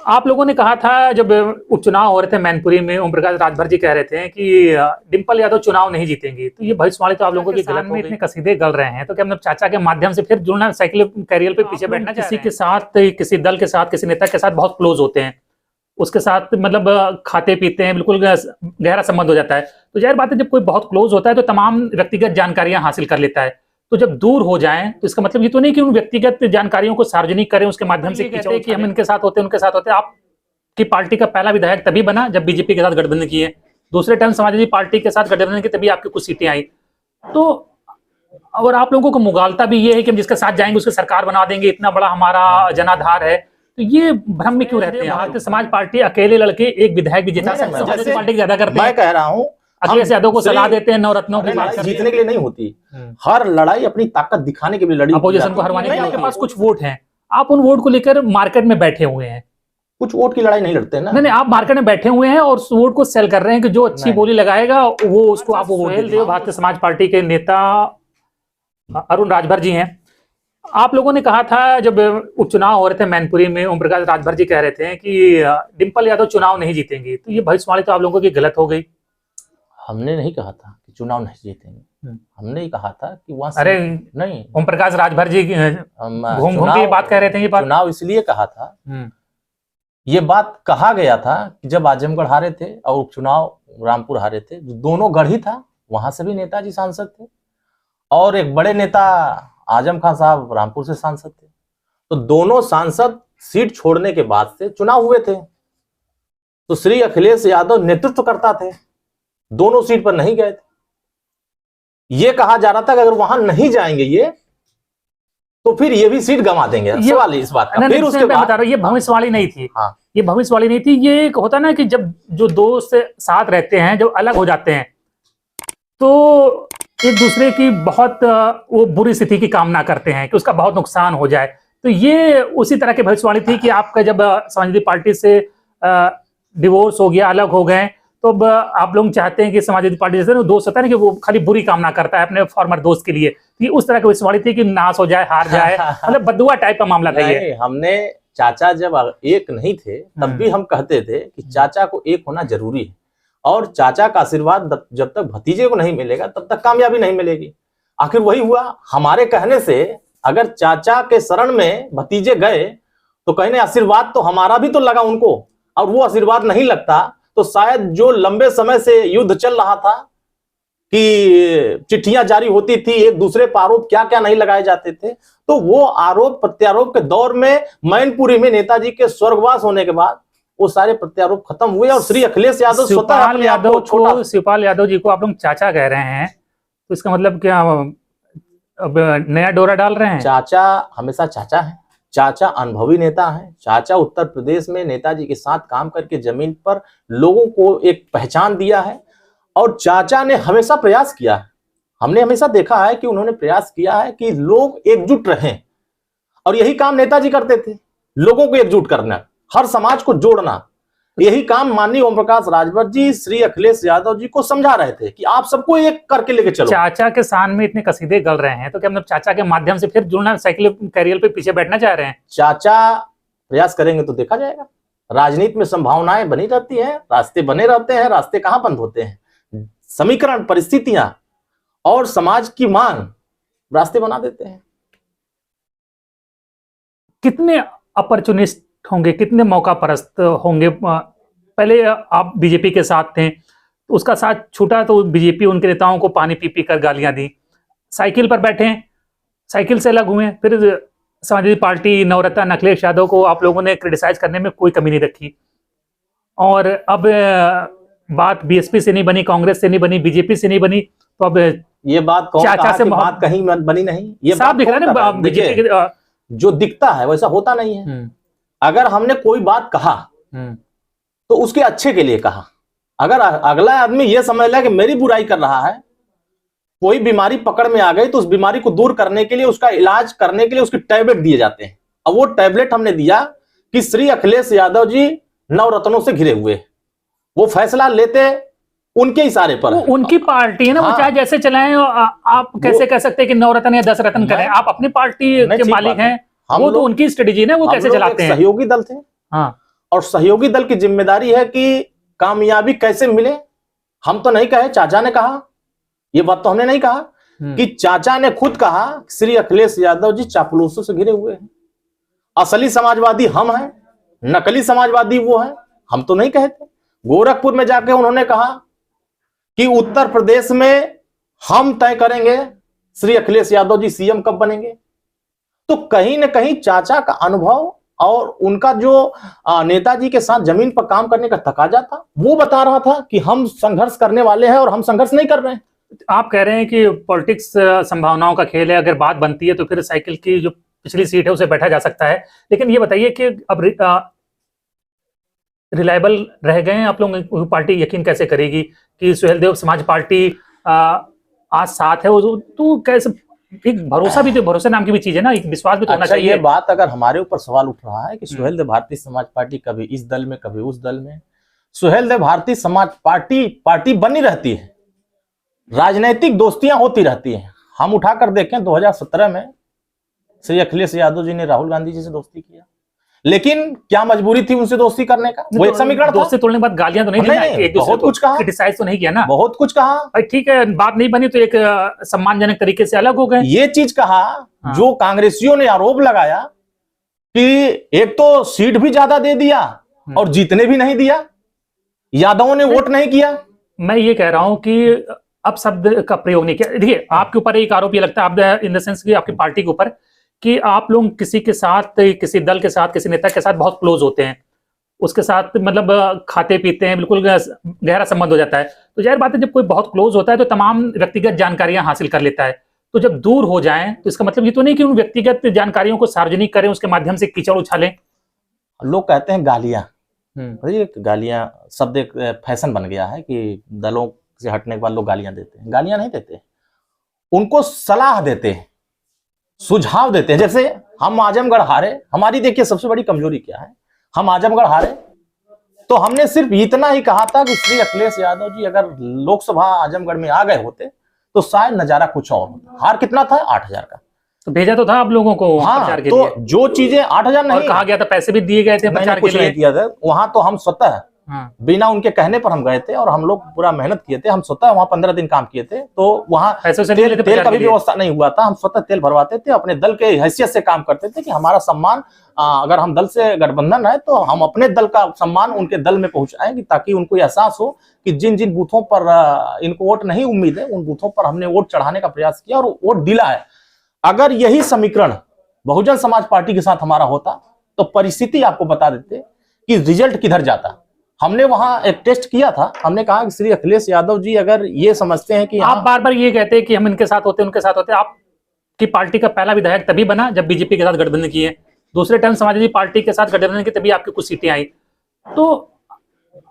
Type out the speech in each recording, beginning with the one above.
आप लोगों ने कहा था जब उपचुनाव हो रहे थे मैनपुरी में, ओम प्रकाश राजभर जी कह रहे थे कि डिंपल यादव चुनाव नहीं जीतेंगी, तो ये भविष्यवाणी तो आप लोगों की गलत में इतने कसीदे गल रहे हैं, तो क्या मतलब चाचा के माध्यम से फिर जुड़ना, साइकिल कैरियर पे पीछे बैठना, किसी के साथ, किसी दल के साथ, किसी नेता के साथ बहुत क्लोज होते हैं, उसके साथ मतलब खाते पीते हैं, बिल्कुल गहरा संबंध हो जाता है। तो जाहिर बात है जब कोई बहुत क्लोज होता है तो तमाम व्यक्तिगत जानकारियां हासिल कर लेता है। तो जब दूर हो जाएं तो इसका मतलब ये तो नहीं कि उन व्यक्तिगत जानकारियों को सार्वजनिक करें, उसके माध्यम से कहते हैं कि हम इनके साथ होते हैं, उनके साथ होते हैं। आपकी पार्टी का पहला विधायक तभी बना जब बीजेपी के साथ गठबंधन की है, दूसरे टाइम समाजवादी पार्टी के साथ गठबंधन की, तभी आपकी कुछ सीटें आई। तो और आप लोगों को मुगालता भी ये है कि हम जिसके साथ जाएंगे उसकी सरकार बना देंगे, इतना बड़ा हमारा जनाधार है। तो ये भ्रम में क्यों रहते हैं? भारतीय समाज पार्टी अकेले लड़के एक विधायक भी जिता सकते हैं, समाजवादी पार्टी ज्यादा करते हैं। मैं कह रहा हूँ अखिलेश यादव को सलाह देते हैं, नवरत्नों की बात जीतने के लिए नहीं होती, हर लड़ाई अपनी ताकत दिखाने के लिए लड़ी, अपोजिशन को हरवाने के लिए। आपके पास कुछ वोट हैं, आप उन वोट को लेकर मार्केट में बैठे हुए हैं। कुछ वोट की लड़ाई नहीं लड़ते ना। नहीं, आप मार्केट में बैठे हुए हैं और वोट को सेल कर रहे हैं कि जो अच्छी बोली लगाएगा वो उसको आप वोट दें। भारतीय समाज पार्टी के नेता अरुण राजभर जी हैं। आप लोगों ने कहा था जब उपचुनाव हो रहे थे मैनपुरी में, ओम प्रकाश राजभर जी कह रहे थे कि डिंपल यादव चुनाव नहीं जीतेंगी, तो ये भविष्यवाणी तो आप लोगों की गलत हो गई। हमने नहीं कहा था कि चुनाव नहीं जीतेंगे, हमने ही कहा था कि वहां अरे नहीं, ओम प्रकाश राजभर जी घूम घूम के बात कह रहे थे। ये बात चुनाव इसलिए कहा था, ये बात कहा गया था कि जब आजमगढ़ हारे थे और उपचुनाव रामपुर हारे थे, दोनों गढ़ ही था, वहां से भी नेताजी सांसद थे और एक बड़े नेता आजम खान साहब रामपुर से सांसद थे। तो दोनों सांसद सीट छोड़ने के बाद से चुनाव हुए थे, तो श्री अखिलेश यादव नेतृत्व करता थे, दोनों सीट पर नहीं गए थे। ये कहा जा रहा था कि अगर वहां नहीं जाएंगे ये तो फिर ये भी सीट गंवा देंगे। सवाल इस बात का। फिर उसके बाद बता रहा हूं, ये भविष्यवाणी नहीं थी। हाँ, ये भविष्यवाणी नहीं थी। ये एक होता ना कि जब जो दोस्त साथ रहते हैं, जब अलग हो जाते हैं तो एक दूसरे की बहुत वो बुरी स्थिति की कामना करते हैं कि उसका बहुत नुकसान हो जाए। तो ये उसी तरह की भविष्यवाणी थी कि आपका जब समाजवादी पार्टी से डिवोर्स हो गया, अलग हो गए, तो अब आप लोग चाहते हैं कि समाजवादी पार्टी जैसे दोस्त होता है ना कि वो खाली बुरी कामना करता है अपने फॉर्मर दोस्त के लिए, ये उस तरह की भविष्यवाणी थी कि नाश हो जाए, हार जाए, मतलब बदुआ टाइप का मामला था ये। हमने चाचा जब एक नहीं थे तब भी हम कहते थे कि चाचा को एक होना जरूरी है, और चाचा का आशीर्वाद जब तक भतीजे को नहीं मिलेगा तब तक कामयाबी नहीं मिलेगी। आखिर वही हुआ। हमारे कहने से अगर चाचा के शरण में भतीजे गए तो कहने आशीर्वाद तो हमारा भी तो लगा उनको, और वो आशीर्वाद नहीं लगता तो शायद जो लंबे समय से युद्ध चल रहा था कि चिट्ठियां जारी होती थी, एक दूसरे पर आरोप क्या क्या नहीं लगाए जाते थे, तो वो आरोप प्रत्यारोप के दौर में मैनपुरी में नेताजी के स्वर्गवास होने के बाद वो सारे प्रत्यारोप खत्म हुए और श्री अखिलेश यादव शिवपाल यादव जी को आप लोग चाचा कह रहे हैं, तो इसका मतलब क्या अब नया डोरा डाल रहे हैं? चाचा हमेशा चाचा है, चाचा अनुभवी नेता है। चाचा उत्तर प्रदेश में नेताजी के साथ काम करके जमीन पर लोगों को एक पहचान दिया है, और चाचा ने हमेशा प्रयास किया है। हमने हमेशा देखा है कि उन्होंने प्रयास किया है कि लोग एकजुट रहें, और यही काम नेताजी करते थे, लोगों को एकजुट करना, हर समाज को जोड़ना। यही काम माननीय ओम प्रकाश राजभर जी श्री अखिलेश यादव जी को समझा रहे थे कि आप सबको एक करके लेके चलो। चाचा के शान में इतने कसीदे गल रहे हैं, तो क्या मतलब चाचा के माध्यम से फिर जुड़ना, साइकिल कैरियर पे पीछे बैठना चाह रहे हैं? चाचा प्रयास करेंगे तो देखा जाएगा। राजनीति में संभावनाएं बनी रहती हैं, रास्ते बने रहते हैं। रास्ते कहां बंद होते हैं? समीकरण, परिस्थितियां और समाज की मांग रास्ते बना देते हैं। कितने अपॉर्चुनिस्ट होंगे, कितने मौका परस्त होंगे? पहले आप बीजेपी के साथ थे, तो उसका साथ छूटा तो बीजेपी उनके नेताओं को पानी पी पी कर गालियां दी, साइकिल पर बैठे, साइकिल से अलग हुए, फिर समाजवादी पार्टी, नवरत्न, अखिलेश यादव को आप लोगों ने क्रिटिसाइज करने में कोई कमी नहीं रखी, और अब बात बीएसपी से नहीं बनी, कांग्रेस से नहीं बनी, बीजेपी से नहीं बनी, तो अब ये बात चाचा से बात कहीं बनी नहीं। ये साफ दिख रहा है ना, बीजेपी जो दिखता है वैसा होता नहीं है। अगर हमने कोई बात कहा तो उसके अच्छे के लिए कहा। अगर अगला आदमी यह समझ ले कि मेरी बुराई कर रहा है, कोई बीमारी पकड़ में आ गई तो उस बीमारी को दूर करने के लिए, उसका इलाज करने के लिए उसकी टैबलेट दिए जाते हैं। अब वो टैबलेट हमने दिया कि श्री अखिलेश यादव जी नवरत्नों से घिरे हुए, वो फैसला लेते उनके इशारे पर। उनकी पार्टी है ना, वो चाहे जैसे चलाएं। आप कैसे कह सकते हैं कि 9 रत्न या 10 रत्न करें? आप अपनी पार्टी के मालिक हैं, वो तो उनकी स्ट्रेटेजी है, वो कैसे चलाते हैं। सहयोगी दल थे, हाँ, और सहयोगी दल की जिम्मेदारी है कि कामयाबी कैसे मिले। हम तो नहीं कहे, चाचा ने कहा, ये बात तो हमने नहीं कहा कि चाचा ने खुद कहा श्री अखिलेश यादव जी चापलूसों से घिरे हुए हैं, असली समाजवादी हम हैं, नकली समाजवादी वो है, हम तो नहीं कहते। गोरखपुर में जाके उन्होंने कहा कि उत्तर प्रदेश में हम तय करेंगे श्री अखिलेश यादव जी सीएम कब बनेंगे। तो कहीं ना कहीं चाचा का अनुभव और उनका जो नेताजी के साथ जमीन पर काम करने का तकाजा था, वो बता रहा था कि हम संघर्ष करने वाले हैं और हम संघर्ष नहीं कर रहे हैं। आप कह रहे हैं कि पॉलिटिक्स संभावनाओं का खेल है, अगर बात बनती है तो फिर साइकिल की जो पिछली सीट है उसे बैठा जा सकता है। लेकिन ये बताइए कि अब रिलायबल रह गए हैं आप लोग, पार्टी यकीन कैसे करेगी कि सुहेलदेव समाज पार्टी आज साथ है? वो तो कैसे, एक भरोसा भी तो, भरोसा नाम की भी चीज है ना, एक विश्वास भी तो होना चाहिए। ये बात अगर हमारे ऊपर सवाल उठ रहा है कि सुहेलदेव भारतीय समाज पार्टी कभी इस दल में कभी उस दल में, सुहेलदेव भारतीय समाज पार्टी बनी रहती है, राजनीतिक दोस्तियां होती रहती हैं। हम उठाकर देखें 2017 में श्री अखिलेश यादव जी ने राहुल गांधी जी से दोस्ती किया, लेकिन क्या मजबूरी थी उनसे दोस्ती करने का? वो एक समीकरण था। दोस्ती तोड़ने के बाद गालियां तो नहीं दी ना, एक बहुत कुछ कहा, क्रिटिसाइज तो नहीं किया ना, बहुत कुछ कहा। भाई ठीक है, बात नहीं बनी तो एक सम्मानजनक तरीके से अलग हो गए। ये चीज कहा जो कांग्रेसियों ने आरोप लगाया कि एक तो सीट भी ज्यादा दे दिया और जीतने भी नहीं दिया, यादवों ने वोट नहीं किया। मैं ये कह रहा हूं कि अब शब्द का प्रयोग नहीं किया। देखिए, आपके ऊपर एक आरोप ये लगता है, आप इन द सेंस कि आपकी पार्टी के ऊपर, कि आप लोग किसी के साथ, किसी दल के साथ, किसी नेता के साथ बहुत क्लोज होते हैं, उसके साथ मतलब खाते पीते हैं, बिल्कुल गहरा संबंध हो जाता है। तो जाहिर बात है, जब कोई बहुत क्लोज होता है तो तमाम व्यक्तिगत जानकारियां हासिल कर लेता है। तो जब दूर हो जाएं तो इसका मतलब ये तो नहीं कि उन व्यक्तिगत जानकारियों को सार्वजनिक करें, उसके माध्यम से कीचड़ उछालें। लोग कहते हैं गालियां, गालियां शब्द एक फैशन बन गया है कि दलों से हटने के बाद लोग गालियां देते हैं। गालियां नहीं देते, उनको सलाह देते हैं, सुझाव देते हैं। जैसे हम आजमगढ़ हारे, हमारी देखिए सबसे बड़ी कमजोरी क्या है, हम आजमगढ़ हारे तो हमने सिर्फ इतना ही कहा था कि श्री अखिलेश यादव जी अगर लोकसभा आजमगढ़ में आ गए होते तो शायद नजारा कुछ और होता। हार कितना था? 8,000 का। तो भेजा तो था आप लोगों को प्रचार के तो लिए। जो चीजें 8,000 नहीं कहा गया था, पैसे भी दिए गए थे प्रचार के लिए। किया था वहां, तो हम स्वतः बिना उनके कहने पर हम गए थे और हम लोग पूरा मेहनत किए थे। हम स्वतः वहां 15 दिन काम किए थे, तो वहां तेल का भी व्यवस्था नहीं हुआ था। हम स्वतः तेल भरवाते थे, अपने दल के हैसियत से काम करते थे कि हमारा सम्मान, अगर हम दल से गठबंधन है तो हम अपने दल का सम्मान उनके दल में पहुंचाएं, ताकि उनको एहसास हो कि जिन जिन बूथों पर इनको वोट नहीं उम्मीद है, उन बूथों पर हमने वोट चढ़ाने का प्रयास किया और वोट दिला है। अगर यही समीकरण बहुजन समाज पार्टी के साथ हमारा होता तो परिस्थिति आपको बता देते कि रिजल्ट किधर जाता। हमने वहां एक टेस्ट किया था, हमने कहा कि श्री अखिलेश यादव जी अगर ये समझते हैं कि आप बार बार ये कहते हैं कि हम इनके साथ होते उनके साथ होते, आपकी पार्टी का पहला विधायक तभी बना जब बीजेपी के साथ गठबंधन किए, दूसरे टाइम समाजवादी पार्टी के साथ गठबंधन की तभी आपकी कुछ सीटें आई। तो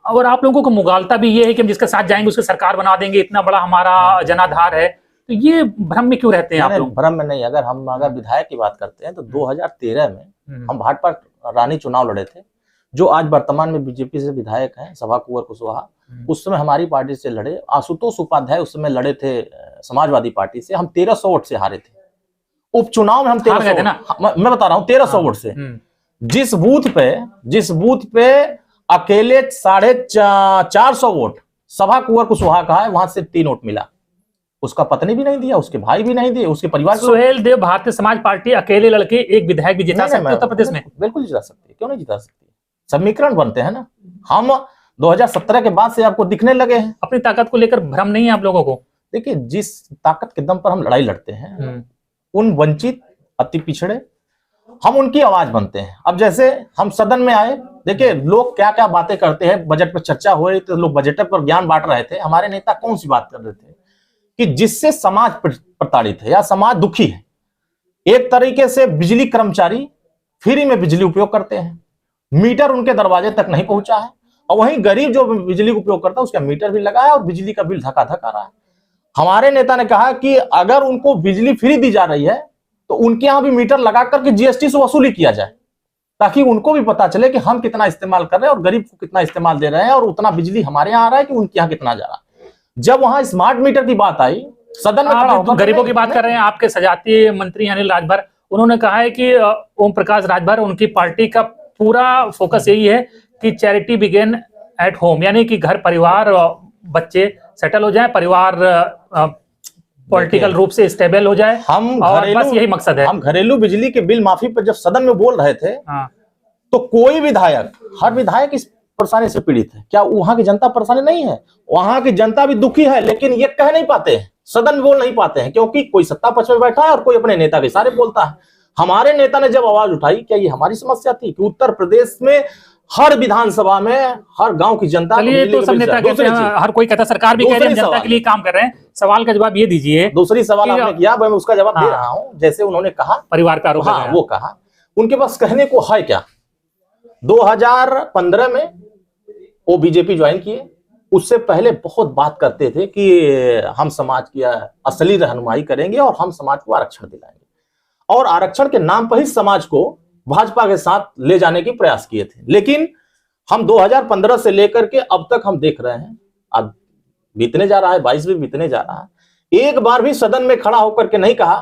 और आप लोगों को मुगालता भी ये है कि हम जिसके साथ जाएंगे उसकी सरकार बना देंगे, इतना बड़ा हमारा जनाधार है। तो ये भ्रम में क्यों रहते हैं आप लोग? भ्रम में नहीं, अगर विधायक की बात करते हैं तो 2013 में हम भाजपा रानी चुनाव लड़े थे, जो आज वर्तमान में बीजेपी से विधायक हैं सभा कुंवर कुशवाहा। उस समय हमारी पार्टी से लड़े, आशुतोष उपाध्याय उस समय लड़े थे समाजवादी पार्टी से। हम 1300 वोट से हारे थे उपचुनाव में। हम 1300 ना, मैं बता रहा हूं 1300 वोट से। जिस बूथ पे अकेले 450 वोट सभा कुंवर कुशवाहा का है, वहां से 3 वोट मिला। उसका पत्नी भी नहीं दिया, उसके भाई भी नहीं दिए, उसके परिवार। सुहेलदेव भारतीय समाज पार्टी अकेले लड़के एक विधायक भी जिता सकती है उत्तर प्रदेश में? बिल्कुल जिता सकती है, क्यों नहीं जिता सकती? समीकरण बनते हैं ना। हम 2017 के बाद से आपको दिखने लगे हैं। अपनी ताकत को लेकर भ्रम नहीं है आप लोगों को? देखिए, जिस ताकत के दम पर हम लड़ाई लड़ते हैं, उन वंचित, अति पिछड़े, हम उनकी आवाज बनते हैं। अब जैसे हम सदन में आए, देखिए लोग क्या क्या बातें करते हैं। बजट पर चर्चा हो रही तो लोग बजट पर ज्ञान बांट रहे थे। हमारे नेता कौन सी बात कर रहे थे कि जिससे समाज प्रताड़ित है या समाज दुखी है। एक तरीके से बिजली कर्मचारी फ्री में बिजली उपयोग करते हैं, मीटर उनके दरवाजे तक नहीं पहुंचा है, और वहीं गरीब जो बिजली का उपयोग करता है उसका मीटर भी लगा है और बिजली का बिल धका धक आ रहा है। हमारे नेता ने कहा कि अगर उनको बिजली फ्री दी जा रही है तो उनके यहां भी मीटर लगा करके जीएसटी से वसूली किया जाए, ताकि उनको भी पता चले कि हम कितना इस्तेमाल कर रहे हैं और गरीब को कितना इस्तेमाल दे रहे हैं, और उतना बिजली हमारे यहाँ आ रहा है कि उनके यहाँ कितना जा रहा है। जब वहां स्मार्ट मीटर की बात आई, सदन में खड़ा होकर गरीबों की बात कर रहे हैं, आपके सजातीय मंत्री अनिल राजभर, उन्होंने कहा है कि ओम प्रकाश राजभर उनकी पार्टी का पूरा फोकस यही है कि चैरिटी बिगिन एट होम, यानी कि घर परिवार बच्चे सेटल हो जाए, परिवार पॉलिटिकल रूप से स्टेबल हो जाए, हम और बस यही मकसद है। हम घरेलू बिजली के बिल माफी पर जब सदन में बोल रहे थे, हाँ, तो कोई विधायक, हर विधायक इस परेशानी से पीड़ित है। क्या वहां की जनता परेशानी नहीं है? वहां की जनता भी दुखी है, लेकिन ये कह नहीं पाते हैं, सदन में बोल नहीं पाते हैं, क्योंकि कोई सत्ता पक्ष में बैठा है और कोई अपने नेता के सारे बोलता है। हमारे नेता ने जब आवाज उठाई, क्या ये हमारी समस्या थी कि उत्तर प्रदेश में हर विधानसभा में हर गांव की जनता, चलिए तो सब नेता कहते हैं, हर कोई कहता है, सरकार भी कह रही है जनता के लिए काम कर रहे हैं। सवाल का जवाब ये दीजिए। दूसरी सवाल आपने किया, मैं उसका जवाब दे रहा हूं। जैसे उन्होंने कहा परिवार का आरोप, हाँ, वो कहा, उनके पास कहने को है क्या? 2015 में वो बीजेपी ज्वाइन किए, उससे पहले बहुत बात करते थे कि हम समाज की असली रहनुमाई करेंगे और हम समाज को आरक्षण दिलाएंगे, और आरक्षण के नाम पर ही समाज को भाजपा के साथ ले जाने के प्रयास किए थे। लेकिन हम 2015 से लेकर के अब तक हम देख रहे हैं, अब बीतने जा रहा है, 22 भी बीतने जा रहा है, एक बार भी सदन में खड़ा होकर के नहीं कहा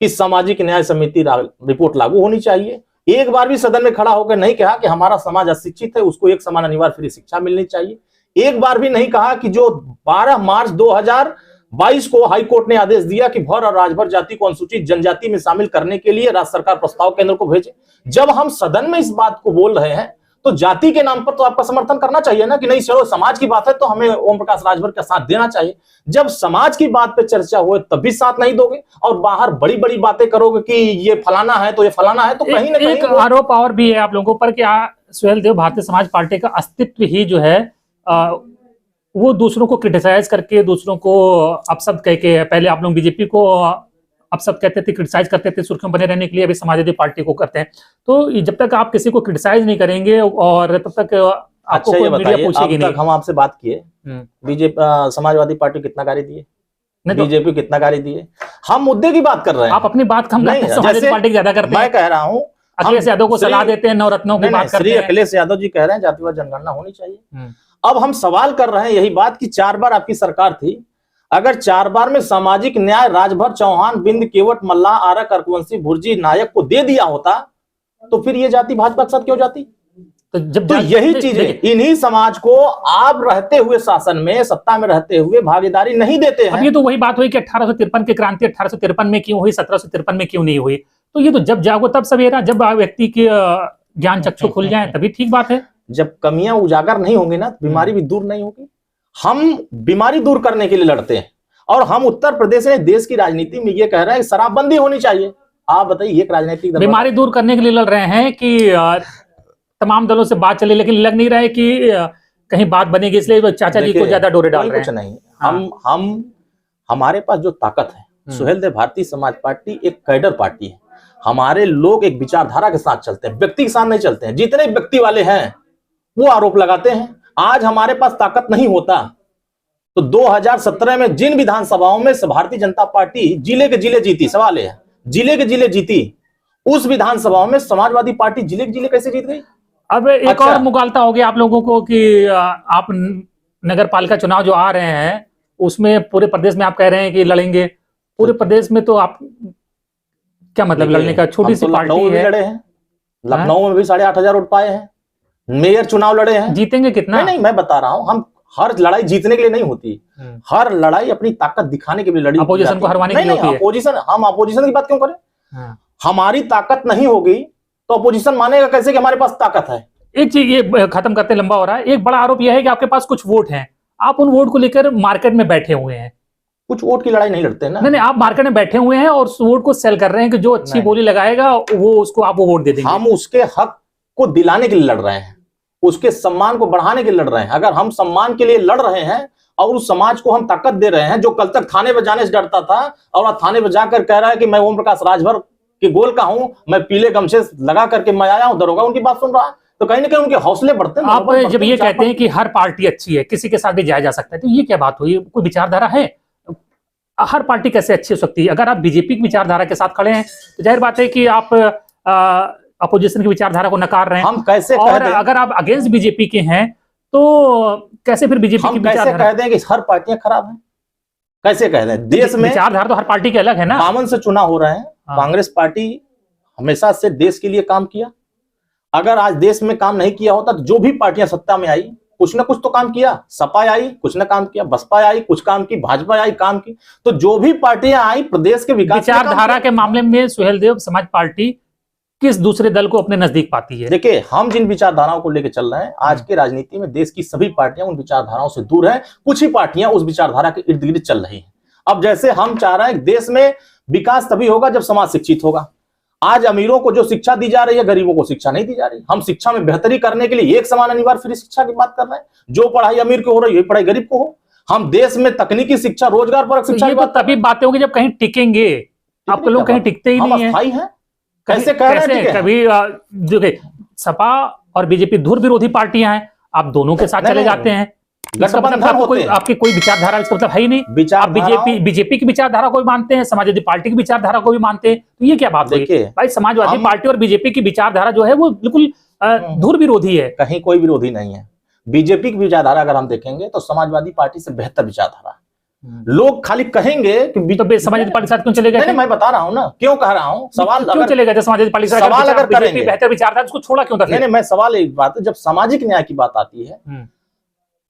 कि सामाजिक न्याय समिति रिपोर्ट लागू होनी चाहिए। एक बार भी सदन में खड़ा होकर नहीं कहा कि हमारा समाज अशिक्षित है, उसको एक समान अनिवार्य फ्री शिक्षा मिलनी चाहिए। एक बार भी नहीं कहा कि जो 12 मार्च 2022 को हाईकोर्ट ने आदेश दिया कि भर और राजभर जाति को अनुसूचित जनजाति में शामिल करने के लिए राज्य सरकार प्रस्ताव केंद्र को भेजे। जब हम सदन में इस बात को बोल रहे हैं, तो जाति के नाम पर तो आपका समर्थन करना चाहिए ना, कि नहीं चलो समाज की बात है तो हमें ओम प्रकाश राजभर का साथ देना चाहिए। जब समाज की बात पे चर्चा हो तब भी साथ नहीं दोगे, और बाहर बड़ी बड़ी बातें करोगे कि ये फलाना है तो ये फलाना है, तो कहीं ना कहीं एक आरोप और भी है आप लोगों पर कि सुहेल देव, भारतीय समाज पार्टी का अस्तित्व ही जो है वो दूसरों को क्रिटिसाइज करके, दूसरों को अपशब्द कह के, पहले आप लोग बीजेपी को अपशब्द कहते थे, क्रिटिसाइज करते थे सुर्खियों बने रहने के लिए, अभी समाजवादी पार्टी को करते हैं। तो जब तक आप किसी को क्रिटिसाइज नहीं करेंगे और तब तक आपको कोई मीडिया पूछेगी नहीं। हम आपसे बात किए, बीजेपी समाजवादी पार्टी कितना गाली दिए, बीजेपी कितना गाली दिए? हम मुद्दे की बात कर रहे हैं। आप अपनी बात कम करते हैं, समाजवादी पार्टी ज्यादा करते हैं। मैं कह रहा हूँ अखिलेश यादव को सलाह देते हैं, नवरत्नों की बात करते हैं। अखिलेश यादव जी कह रहे हैं जातिवाद जनगणना होनी चाहिए। अब हम सवाल कर रहे हैं यही बात कि 4 बार आपकी सरकार थी, अगर 4 बार में सामाजिक न्याय राजभर, चौहान, बिंद, केवट, मल्लाह, आरक, अर्कवंशी, भुर्जी, नायक को दे दिया होता, तो फिर ये जाति भाजपा के साथ क्यों जाती? तो यही चीजें, इन्हीं समाज को आप रहते हुए शासन में, सत्ता में रहते हुए भागीदारी नहीं देते हैं। अब ये तो वही बात हुई कि 1853 की क्रांति 1853 में क्यों हुई, 1753 में क्यों नहीं हुई? तो ये तो जब जागो तब सवेरा, जब व्यक्ति के ज्ञान चक्षु खुल जाए तभी ठीक बात है। जब कमियां उजागर नहीं होंगी ना, बीमारी भी दूर नहीं होगी। हम बीमारी दूर करने के लिए लड़ते हैं, और हम उत्तर प्रदेश में देश की राजनीति में ये कह रहे हैं कि शराबबंदी होनी चाहिए। आप बताइए, एक राजनीतिक दल बीमारी दूर करने के लिए लड़ रहे हैं कि तमाम दलों से बात चले, लेकिन लग नहीं रहा है कि कहीं बात बनेगी, इसलिए चाचा जी को ज्यादा डोरे डाल रहे हैं। कुछ नहीं, हमारे पास जो ताकत है, सुहेल देव, भारतीय समाज पार्टी एक कैडर पार्टी है। हमारे लोग एक विचारधारा के साथ चलते हैं, व्यक्ति के साथ नहीं चलते हैं। जितने व्यक्ति वाले हैं वो आरोप लगाते हैं। आज हमारे पास ताकत नहीं होता तो 2017 में जिन विधानसभाओं में भारतीय जनता पार्टी जिले के जिले जीती, सवाल है जिले के जिले जीती, उस विधानसभाओं में समाजवादी पार्टी जिले के जिले कैसे जीत गई? अब एक और मुगालता हो गया आप लोगों को कि आप नगर पालिका चुनाव जो आ रहे हैं उसमें पूरे प्रदेश में आप कह रहे हैं कि लड़ेंगे। पूरे प्रदेश में तो आप क्या मतलब लड़ने का? छोटी सी पार्टी है। लड़े हैं, लखनऊ में भी 8,500 वोट पाए हैं, मेयर चुनाव लड़े हैं। जीतेंगे कितना? नहीं, मैं बता रहा हूं, हम हर लड़ाई जीतने के लिए नहीं होती, हर लड़ाई अपनी ताकत दिखाने के लिए लड़ी। अपोजिशन को हरवाने के लिए होती है। अपोजिशन, हम अपोजिशन की बात क्यों करें? हमारी ताकत नहीं होगी तो अपोजिशन मानेगा कैसे कि हमारे पास ताकत है? एक चीज ये खत्म करते, लंबा हो रहा है। एक बड़ा आरोप यह है कि आपके पास कुछ वोट हैं, आप उन वोट को लेकर मार्केट में बैठे हुए हैं। कुछ वोट की लड़ाई नहीं लड़ते ना। नहीं, आप मार्केट में बैठे हुए हैं और उस वोट को सेल कर रहे हैं कि जो अच्छी बोली लगाएगा वो उसको आप वो वोट दे देंगे। हम उसके हक को दिलाने के लिए लड़ रहे हैं, उसके सम्मान को बढ़ाने के लिए लड़ रहे हैं। अगर हम सम्मान के लिए लड़ रहे हैं और उस समाज को हम ताकत दे रहे हैं, जो कल तक थाने पर जाने से डरता था और आज थाने पर जाकर कह रहा है कि मैं ओम प्रकाश राजभर के गोल का हूं, मैं पीले गमछे लगा करके मैं आया हूं, दरोगा उनकी बात सुन रहा है, तो कहीं ना कहीं उनके हौसले बढ़ते हैं। आप जब ये कहते हैं कि हर पार्टी अच्छी है, किसी के साथ भी जाया जा सकता है, तो ये क्या बात हुई? कोई विचारधारा है? हर पार्टी कैसे अच्छी हो सकती है? अगर आप बीजेपी की विचारधारा के साथ खड़े हैं तो जाहिर बात है कि आप अपोजिशन की विचारधारा को नकार रहे हैं। हम कैसे और अगर आप अगेंस्ट बीजेपी के हैं तो कैसे फिर बीजेपी की विचारधारा? कह दें कि हर पार्टियां खराब हैं? कैसे कह दें? देश में विचारधारा तो हर पार्टी के अलग है ना। 52 से चुनाव हो रहे हैं। कांग्रेस पार्टी हमेशा से देश के लिए काम किया, अगर आज देश में काम नहीं किया होता तो जो भी पार्टियां सत्ता में आई कुछ ना कुछ तो काम किया। सपा आई कुछ ना काम किया, बसपा आई कुछ काम की, भाजपा आई काम की। तो जो भी पार्टियां आई प्रदेश के विकास विचारधारा के मामले में सुहेलदेव समाज पार्टी किस दूसरे दल को अपने नजदीक पाती है? देखिए, हम जिन विचारधाराओं को लेकर चल रहे हैं, आज के राजनीति में देश की सभी पार्टियां उन विचारधाराओं से दूर हैं। कुछ ही पार्टियां उस विचारधारा के इर्द गिर्द चल रही हैं। अब जैसे हम चाह रहे हैं देश में विकास तभी होगा जब समाज शिक्षित होगा। आज अमीरों को जो शिक्षा दी जा रही है, गरीबों को शिक्षा नहीं दी जा रही। हम शिक्षा में बेहतरी करने के लिए एक समान अनिवार्य फ्री शिक्षा की बात कर रहे हैं। जो पढ़ाई अमीर को हो रही है वही पढ़ाई गरीब को हो। हम देश में तकनीकी शिक्षा, रोजगार परक शिक्षा, ये तो तभी बातें होंगी जब कहीं टिकेंगे। आप लोग कहीं टिकते ही नहीं है। कैसे कह रहे हैं? कभी देखिए, सपा और बीजेपी धुर विरोधी पार्टियां हैं, आप दोनों के साथ चले जाते हैं। आपकी कोई विचारधारा इसका मतलब है ही नहीं। आप बीजेपी की विचारधारा को भी मानते हैं, समाजवादी पार्टी की विचारधारा को भी मानते हैं, तो ये क्या बात है भाई? समाजवादी पार्टी और बीजेपी की विचारधारा जो है वो बिल्कुल धुर विरोधी है। कहीं कोई विरोधी नहीं है। बीजेपी की विचारधारा अगर हम देखेंगे तो समाजवादी पार्टी से बेहतर विचारधारा। लोग खाली कहेंगे कि तो समाजवादी पार्टी साथ क्यों चले गए? नहीं, मैं बता रहा हूं ना क्यों कह रहा हूं। सवाल क्यों चले गए समाजवादी पार्टी से? सवाल अगर करेंगे बेहतर विचारधारा उसको छोड़ा क्यों था? नहीं, मैं सवाल एक बात है, जब सामाजिक न्याय की बात आती है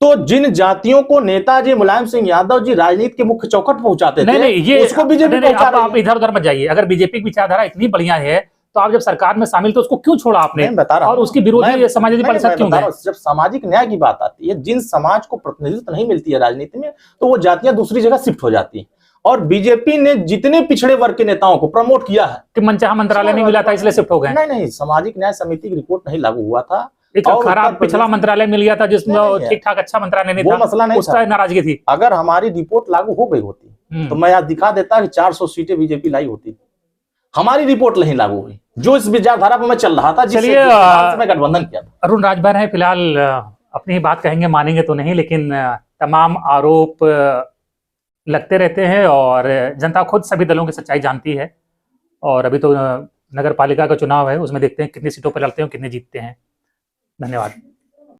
तो जिन जातियों को नेताजी मुलायम सिंह यादव जी राजनीति के मुख्य चौखट पहुंचाते थे, ये उसको बीजेपी पहुंचा रही है। आप इधर उधर मत जाइए। अगर बीजेपी की विचारधारा इतनी बढ़िया है तो आप जब सरकार में शामिल तो उसको क्यों छोड़ा आपने? बता रहा और उसकी विरोधी समाजवादी पार्टी साथ क्यों गए? जब सामाजिक न्याय की बात आती है, जिन समाज को प्रतिनिधित्व नहीं मिलती है राजनीति में, तो वो जातियां दूसरी जगह शिफ्ट हो जाती है। और बीजेपी ने जितने पिछड़े वर्ग के नेताओं को प्रमोट किया है कि मनचाहा मंत्रालय नहीं मिला था इसलिए शिफ्ट हो गए। नहीं, सामाजिक न्याय समिति की रिपोर्ट नहीं लागू हुआ था। एक खराब पिछला मंत्रालय मिल गया था जिसमें ठीक ठाक अच्छा मंत्रालय नहीं था, वो मसला नहीं उसका नाराजगी थी। अगर हमारी रिपोर्ट लागू हो गई होती तो मैं आज दिखा देता कि 400 सीटें बीजेपी लाई होती। हमारी रिपोर्ट नहीं लागू हुई, जो इस विचारधारा पर मैं चल रहा था, जिससे मैं गठबंधन किया था। अरुण राजभर है, फिलहाल अपनी ही बात कहेंगे, मानेंगे तो नहीं, लेकिन तमाम आरोप लगते रहते हैं और जनता खुद सभी दलों की सच्चाई जानती है। और अभी तो नगर पालिका का चुनाव है, उसमें देखते हैं कितनी सीटों पर लड़ते हैं, कितने जीतते हैं। धन्यवाद।